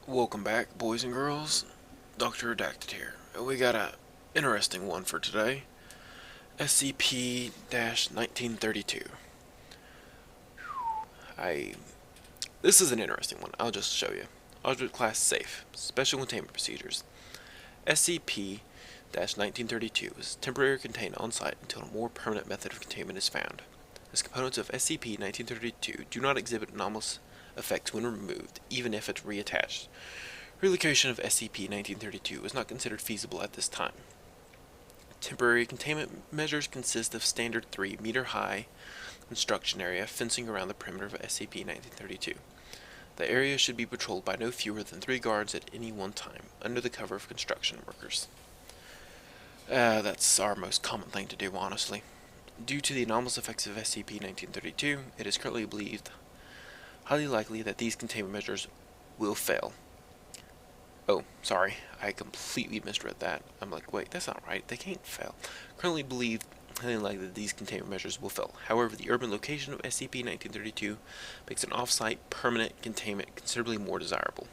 Welcome back, boys and girls. Dr. Redacted here. We got a interesting one for today. SCP-1932. This is an interesting one. I'll just show you. Object class safe. Special containment procedures. SCP-1932 is temporarily contained on-site until a more permanent method of containment is found. As components of SCP-1932 do not exhibit anomalous effects when removed, even if it's reattached. Relocation of SCP-1932 is not considered feasible at this time. Temporary containment measures consist of standard 3-meter-high construction area fencing around the perimeter of SCP-1932. The area should be patrolled by no fewer than 3 guards at any one time, under the cover of construction workers. That's our most common thing to do, honestly. Due to the anomalous effects of SCP-1932, it is currently believed highly likely that these containment measures will fail. Oh, sorry, I completely misread that. I'm like, wait, that's not right. They can't fail. Currently believed highly likely that these containment measures will fail. However, the urban location of SCP-1932 makes an off-site permanent containment considerably more desirable.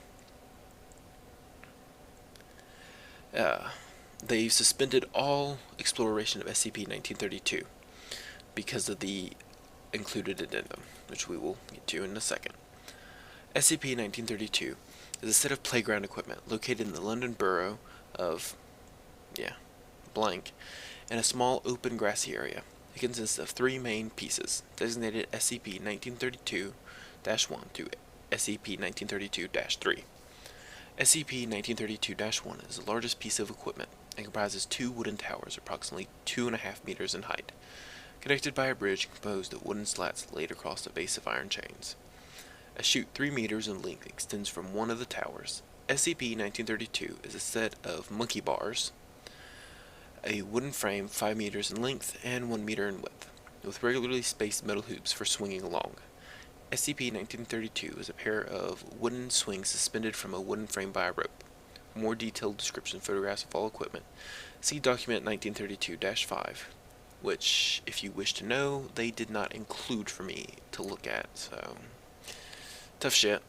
They've suspended all exploration of SCP-1932 because of the included addendum, which we will get to in a second. SCP-1932 is a set of playground equipment located in the London borough of, blank, in a small open grassy area. It consists of 3 main pieces, designated SCP-1932-1 through SCP-1932-3. SCP-1932-1 is the largest piece of equipment and comprises 2 wooden towers approximately 2.5 meters in height, connected by a bridge composed of wooden slats laid across the base of iron chains. A chute 3 meters in length extends from one of the towers. SCP-1932 is a set of monkey bars, a wooden frame 5 meters in length and 1 meter in width, with regularly spaced metal hoops for swinging along. SCP-1932 is a pair of wooden swings suspended from a wooden frame by a rope. For more detailed description and photographs of all equipment, see Document 1932-5, which, if you wish to know, they did not include for me to look at, so tough shit.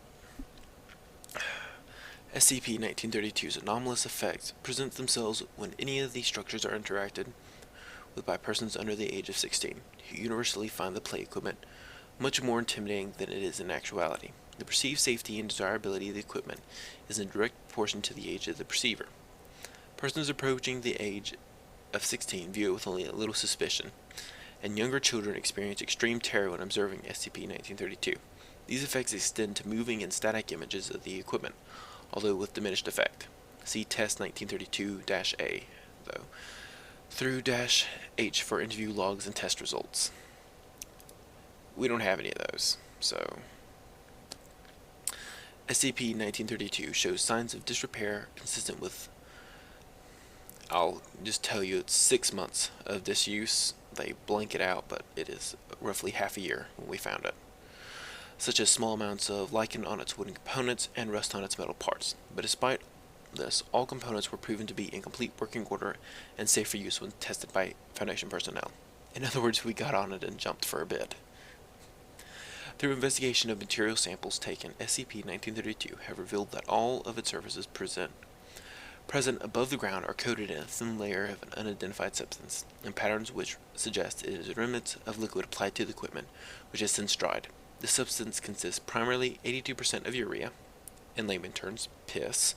SCP-1932's anomalous effects present themselves when any of these structures are interacted with by persons under the age of 16, who universally find the play equipment much more intimidating than it is in actuality. The perceived safety and desirability of the equipment is in direct proportion to the age of the perceiver. Persons approaching the age of 16 view it with only a little suspicion, and younger children experience extreme terror when observing SCP-1932. These effects extend to moving and static images of the equipment, although with diminished effect. See Test 1932-A, though, through -H for interview logs and test results. We don't have any of those, so SCP-1932 shows signs of disrepair consistent with, I'll just tell you, it's 6 months of disuse. They blank it out, but it is roughly half a year when we found it, such as small amounts of lichen on its wooden components and rust on its metal parts. But despite this, all components were proven to be in complete working order and safe for use when tested by Foundation personnel. In other words, we got on it and jumped for a bit. Through investigation of material samples taken, SCP-1932 have revealed that all of its surfaces present above the ground are coated in a thin layer of an unidentified substance, in patterns which suggest it is remnants of liquid applied to the equipment, which has since dried. The substance consists primarily 82% of urea, in layman terms, piss,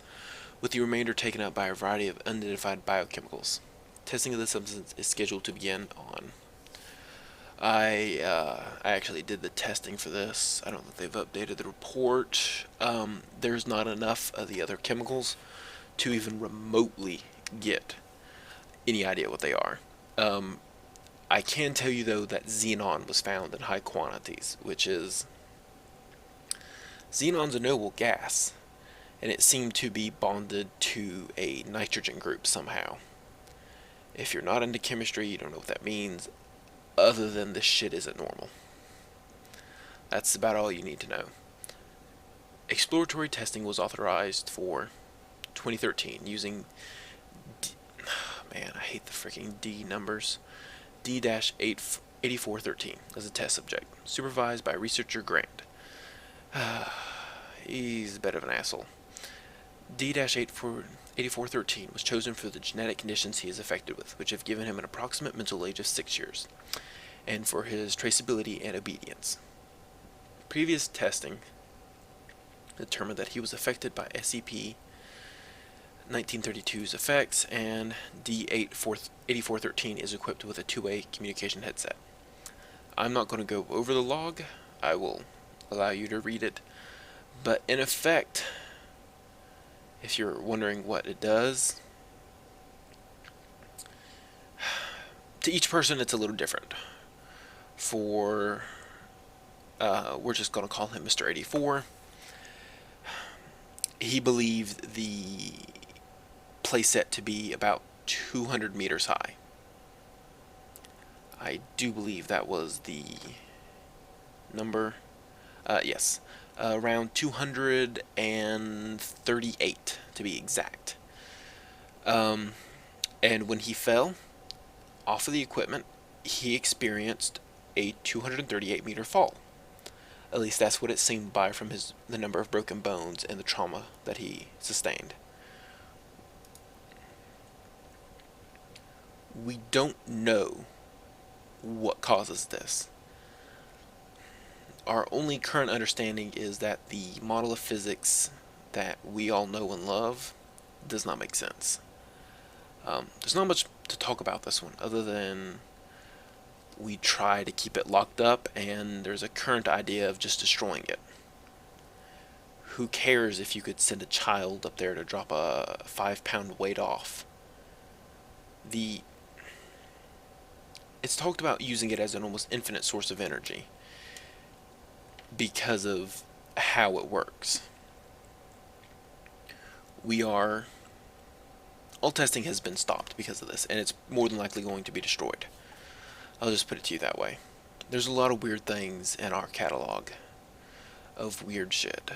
with the remainder taken up by a variety of unidentified biochemicals. Testing of the substance is scheduled to begin on. I actually did the testing for this. I don't think they've updated the report. There's not enough of the other chemicals to even remotely get any idea what they are. I can tell you, though, that xenon was found in high quantities, which is... Xenon's a noble gas, and it seemed to be bonded to a nitrogen group somehow. If you're not into chemistry, you don't know what that means, other than this shit isn't normal. That's about all you need to know. Exploratory testing was authorized for 2013 using man, I hate the freaking D numbers. D-8413 as a test subject, supervised by researcher Grant. He's a bit of an asshole. D-8413 was chosen for the genetic conditions he is affected with, which have given him an approximate mental age of 6 years, and for his traceability and obedience. Previous testing determined that he was affected by SCP-1932's effects, and D-8413 is equipped with a two-way communication headset. I'm not going to go over the log. I will allow you to read it. But in effect, if you're wondering what it does, to each person it's a little different. For, we're just going to call him Mr. 84. He believed the playset to be about 200 meters high. I do believe that was the number. Yes. Around 238 to be exact. And when he fell off of the equipment, he experienced a 238 meter fall. At least that's what it seemed by from the number of broken bones and the trauma that he sustained. We don't know what causes this. Our only current understanding is that the model of physics that we all know and love does not make sense. There's not much to talk about this one other than we try to keep it locked up, and there's a current idea of just destroying it. Who cares if you could send a child up there to drop a 5-pound weight off? It's talked about using it as an almost infinite source of energy because of how it works. All testing has been stopped because of this, and it's more than likely going to be destroyed. I'll just put it to you that way. There's a lot of weird things in our catalog of weird shit,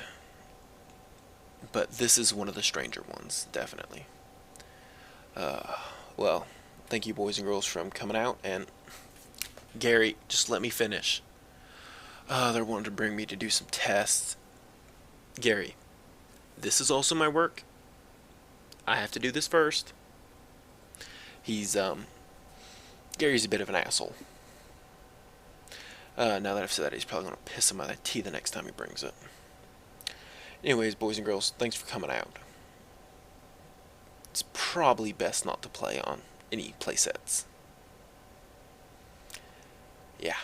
but this is one of the stranger ones, definitely. Well, thank you boys and girls for coming out, and Gary, just let me finish. They're wanting to bring me to do some tests. Gary, this is also my work. I have to do this first. Gary's a bit of an asshole. Now that I've said that, he's probably going to piss him out of tea the next time he brings it. Anyways, boys and girls, thanks for coming out. It's probably best not to play on any playsets. Yeah.